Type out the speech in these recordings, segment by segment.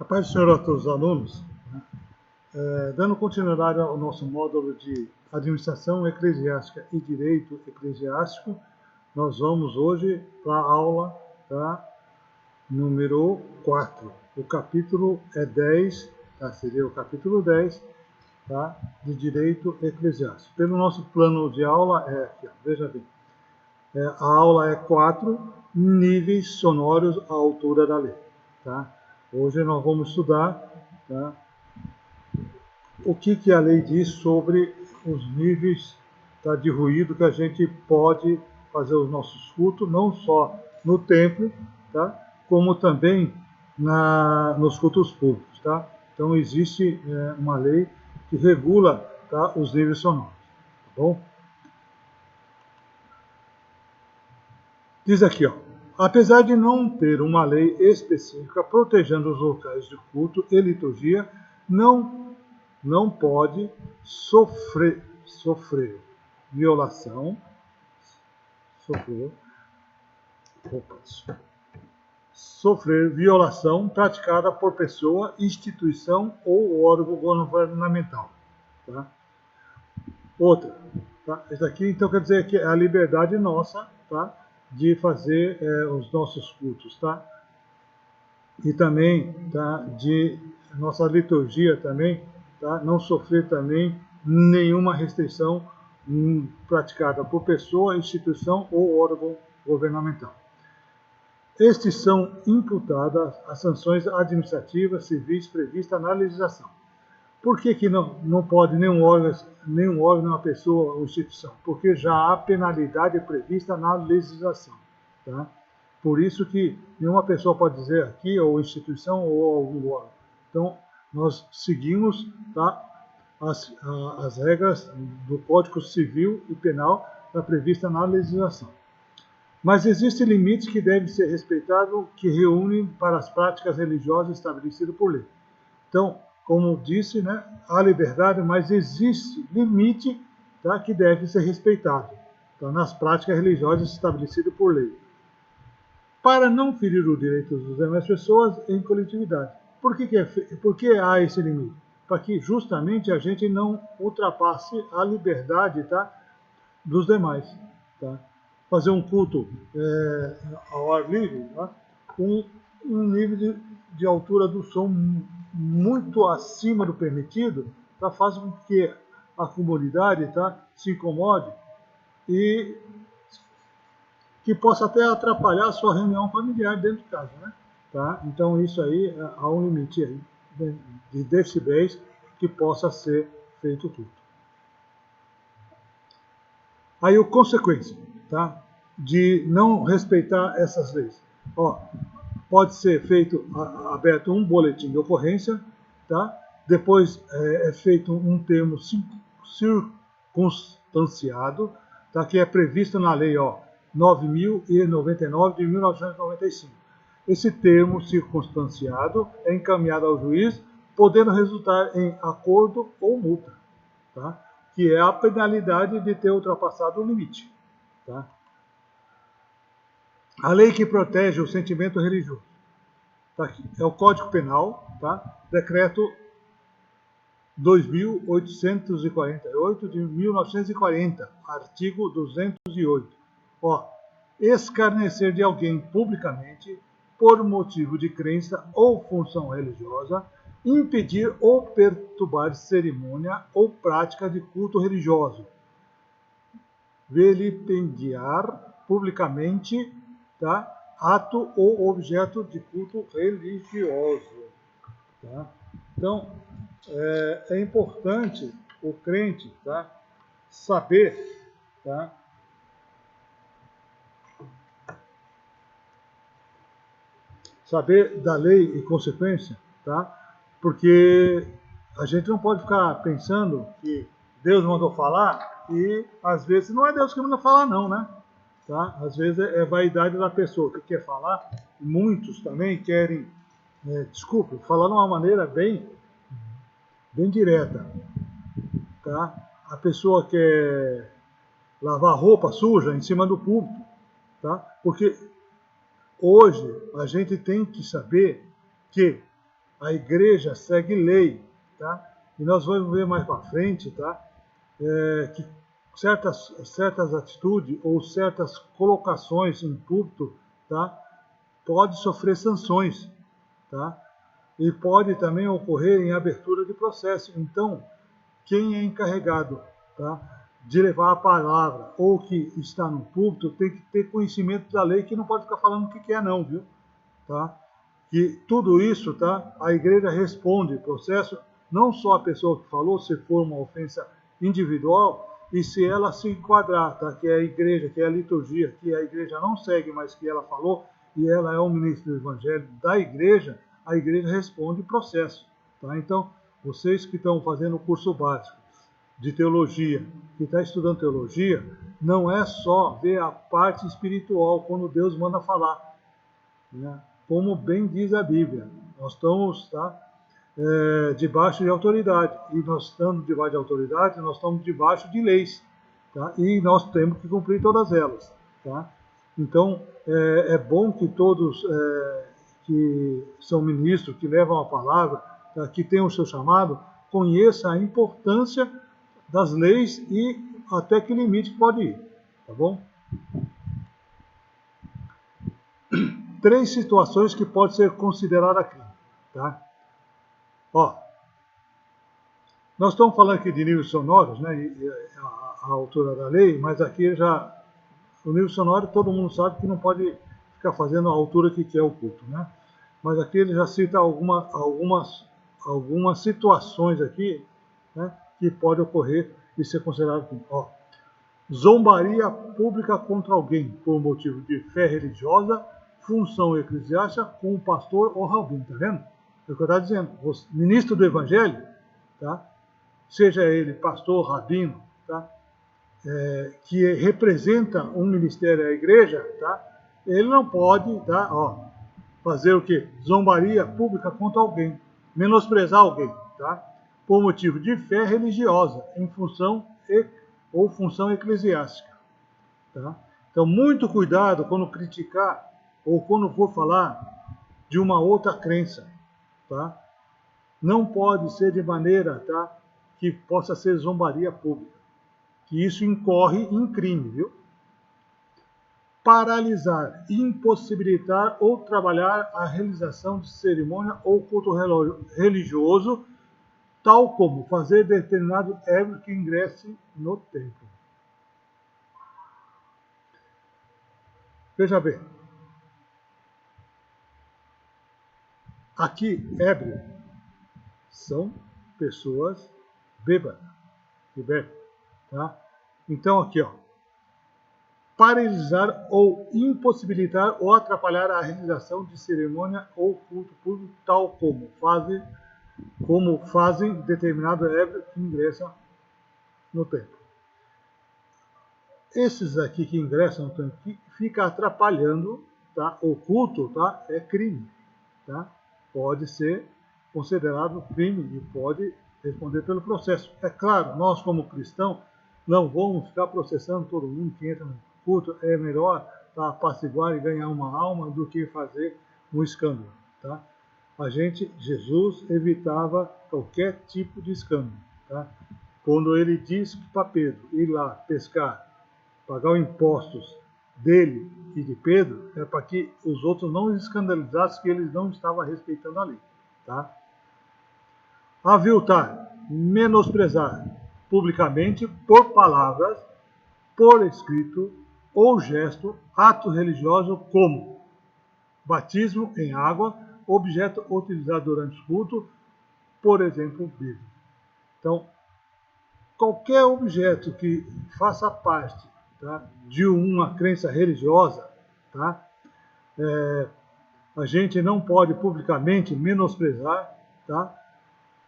Paz do Senhor a todos os alunos. Dando continuidade ao nosso módulo de Administração Eclesiástica e Direito Eclesiástico, nós vamos hoje para a aula número 4. O capítulo é 10, seria o capítulo 10 de Direito Eclesiástico. Pelo nosso plano de aula, aqui, veja bem, a aula é 4, níveis sonoros à altura da lei. Hoje nós vamos estudar o que a lei diz sobre os níveis de ruído que a gente pode fazer os nossos cultos, não só no templo, como também nos cultos públicos. Então existe uma lei que regula os níveis sonoros. Tá bom? Diz aqui, apesar de não ter uma lei específica protegendo os locais de culto e liturgia, não pode sofrer violação, praticada por pessoa, instituição ou órgão governamental. Outra, isso aqui então quer dizer que é a liberdade nossa, de fazer os nossos cultos, e também, de nossa liturgia também, não sofrer também nenhuma restrição praticada por pessoa, instituição ou órgão governamental. Estes são imputadas as sanções administrativas civis previstas na legislação. Por que não pode nenhum órgão, uma pessoa ou instituição? Porque já há penalidade prevista na legislação. Por isso que nenhuma pessoa pode dizer aqui, ou instituição, ou algum órgão. Então, nós seguimos as regras do Código Civil e Penal prevista na legislação. Mas existem limites que devem ser respeitados, que reúnem para as práticas religiosas estabelecidas por lei. Então, como disse, há liberdade, mas existe limite que deve ser respeitado nas práticas religiosas estabelecidas por lei, para não ferir o direito das demais pessoas em coletividade. Por que há esse limite? Para que justamente a gente não ultrapasse a liberdade dos demais. Fazer um culto ao ar livre, com um nível de altura do som muito acima do permitido, faz com que a comunidade se incomode e que possa até atrapalhar a sua reunião familiar dentro de casa. Então isso aí, há um limite aí de decibéis que possa ser feito culto. Aí a consequência de não respeitar essas leis. Pode ser aberto um boletim de ocorrência, depois é feito um termo circunstanciado, que é previsto na lei 9.099 de 1995. Esse termo circunstanciado é encaminhado ao juiz, podendo resultar em acordo ou multa, que é a penalidade de ter ultrapassado o limite. A lei que protege o sentimento religioso. Aqui. É o Código Penal, Decreto 2.848 de 1940, artigo 208. Escarnecer de alguém publicamente por motivo de crença ou função religiosa, impedir ou perturbar cerimônia ou prática de culto religioso, vilipendiar publicamente ato ou objeto de culto religioso. Então, é importante o crente saber da lei e consequência, porque a gente não pode ficar pensando que Deus mandou falar e às vezes não é Deus que manda falar não, Às vezes é vaidade da pessoa que quer falar. Muitos também querem, falar de uma maneira bem direta. A pessoa quer lavar roupa suja em cima do púlpito. Porque hoje a gente tem que saber que A igreja segue lei, tá? E nós vamos ver mais para frente, tá? Que certas atitudes ou certas colocações em púlpito, tá? Pode sofrer sanções, tá? E pode também ocorrer em abertura de processo. Então, quem é encarregado, tá, de levar a palavra ou que está no púlpito tem que ter conhecimento da lei, que não pode ficar falando o que quer não, viu? Tá? Que tudo isso, tá, a igreja responde processo, não só a pessoa que falou, se for uma ofensa individual, e se ela se enquadrar, tá, que é a igreja, que é a liturgia, que a igreja não segue, mas que ela falou, e ela é o ministro do evangelho da igreja, a igreja responde processo. Tá? Então, vocês que estão fazendo o curso básico de teologia, que está estudando teologia, não é só ver a parte espiritual quando Deus manda falar, né? Como bem diz a Bíblia, nós estamos, tá, debaixo de autoridade, e nós estamos debaixo de autoridade, nós estamos debaixo de leis, tá? E nós temos que cumprir todas elas. Tá? Então, é bom que todos que são ministros, que levam a palavra, tá, que tenham o seu chamado, conheçam a importância das leis e até que limite pode ir. Tá bom? 3 situações que pode ser considerada crime. Tá? Ó, nós estamos falando aqui de níveis sonoros, né, e a altura da lei, mas aqui já o nível sonoro todo mundo sabe que não pode ficar fazendo a altura que quer o culto, né? Mas aqui ele já cita algumas situações aqui, né, que pode ocorrer e ser considerado crime. Ó, zombaria pública contra alguém por motivo de fé religiosa, função eclesiástica com o pastor ou rabino, tá vendo? É o que eu estava dizendo, o ministro do evangelho, tá? Seja ele pastor, rabino, tá? Que representa um ministério da igreja, tá? Ele não pode, tá? Ó, fazer o quê? Zombaria pública contra alguém, menosprezar alguém, tá? Por motivo de fé religiosa, em função ou função eclesiástica, tá? Então, muito cuidado quando criticar ou quando for falar de uma outra crença, tá? Não pode ser de maneira, tá, que possa ser zombaria pública, que isso incorre em crime, viu? Paralisar, impossibilitar ou trabalhar a realização de cerimônia ou culto religioso, tal como fazer determinado ébrio que ingresse no templo. Veja bem, aqui, ébrio são pessoas bêbadas, tá? Então aqui, ó, paralisar ou impossibilitar ou atrapalhar a realização de cerimônia ou culto público, tal como fazem determinado ébrio que ingressa no templo. Esses aqui que ingressam no templo, que fica atrapalhando, tá, o culto, tá, é crime, tá? Pode ser considerado crime e pode responder pelo processo. É claro, nós como cristãos não vamos ficar processando todo mundo que entra no culto, é melhor, tá, apaciguar e ganhar uma alma do que fazer um escândalo, tá? Jesus evitava qualquer tipo de escândalo, tá? Quando ele disse para Pedro ir lá pescar, pagar os impostos dele e de Pedro, é para que os outros não escandalizassem que eles não estavam respeitando a lei, tá? Aviltar, menosprezar publicamente por palavras, por escrito ou gesto, ato religioso como batismo em água, objeto utilizado durante o culto, por exemplo, Bíblia. Então, qualquer objeto que faça parte, tá, de uma crença religiosa, tá, a gente não pode publicamente menosprezar, tá,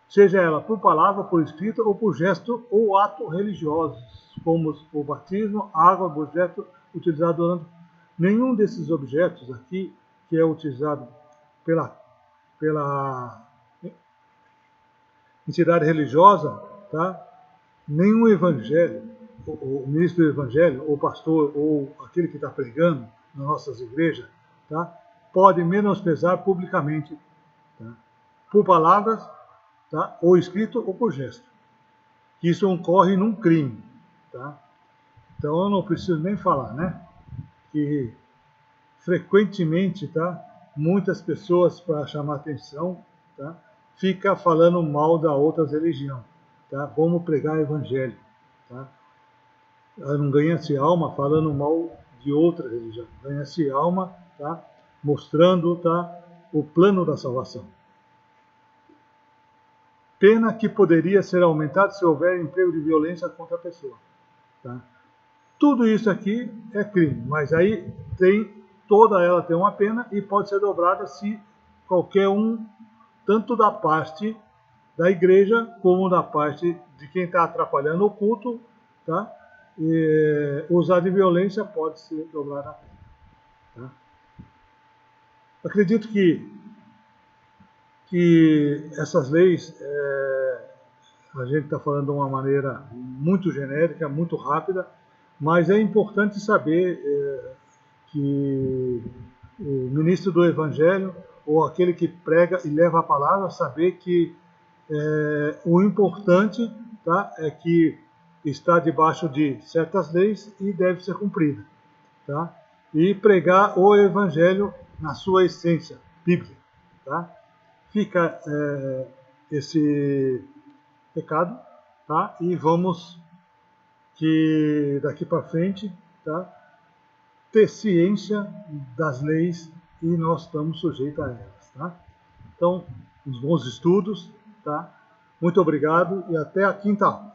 seja ela por palavra, por escrito ou por gesto ou ato religiosos, como o batismo, água, objeto utilizado durante. Nenhum desses objetos aqui, que é utilizado pela entidade religiosa, tá? Nenhum evangelho, o ministro do evangelho, ou pastor, ou aquele que está pregando nas nossas igrejas, tá? Pode menosprezar publicamente, tá? por palavras, tá? Ou escrito ou por gesto. Isso ocorre num crime, tá? Então eu não preciso nem falar, né? Que frequentemente, tá? Muitas pessoas, para chamar atenção, tá? Fica falando mal da outra religião, tá? Como pregar o evangelho, tá? Não ganha-se alma falando mal de outra religião, ganha-se alma, tá? Mostrando, tá? O plano da salvação. Pena que poderia ser aumentada se houver emprego de violência contra a pessoa, tá? Tudo isso aqui é crime, mas aí toda ela tem uma pena e pode ser dobrada se qualquer um, tanto da parte da igreja como da parte de quem está atrapalhando o culto, tá? Usar de violência pode ser dobrada a pena, tá? Acredito que essas leis, a gente está falando de uma maneira muito genérica, muito rápida, mas é importante saber que o ministro do Evangelho, ou aquele que prega e leva a palavra, saber que o importante, tá, é que está debaixo de certas leis e deve ser cumprida, tá? E pregar o Evangelho na sua essência bíblica, tá? Fica esse recado, tá? E vamos que daqui para frente, tá? Ter ciência das leis e nós estamos sujeitos a elas, tá? Então, uns bons estudos, tá? Muito obrigado e até a quinta aula.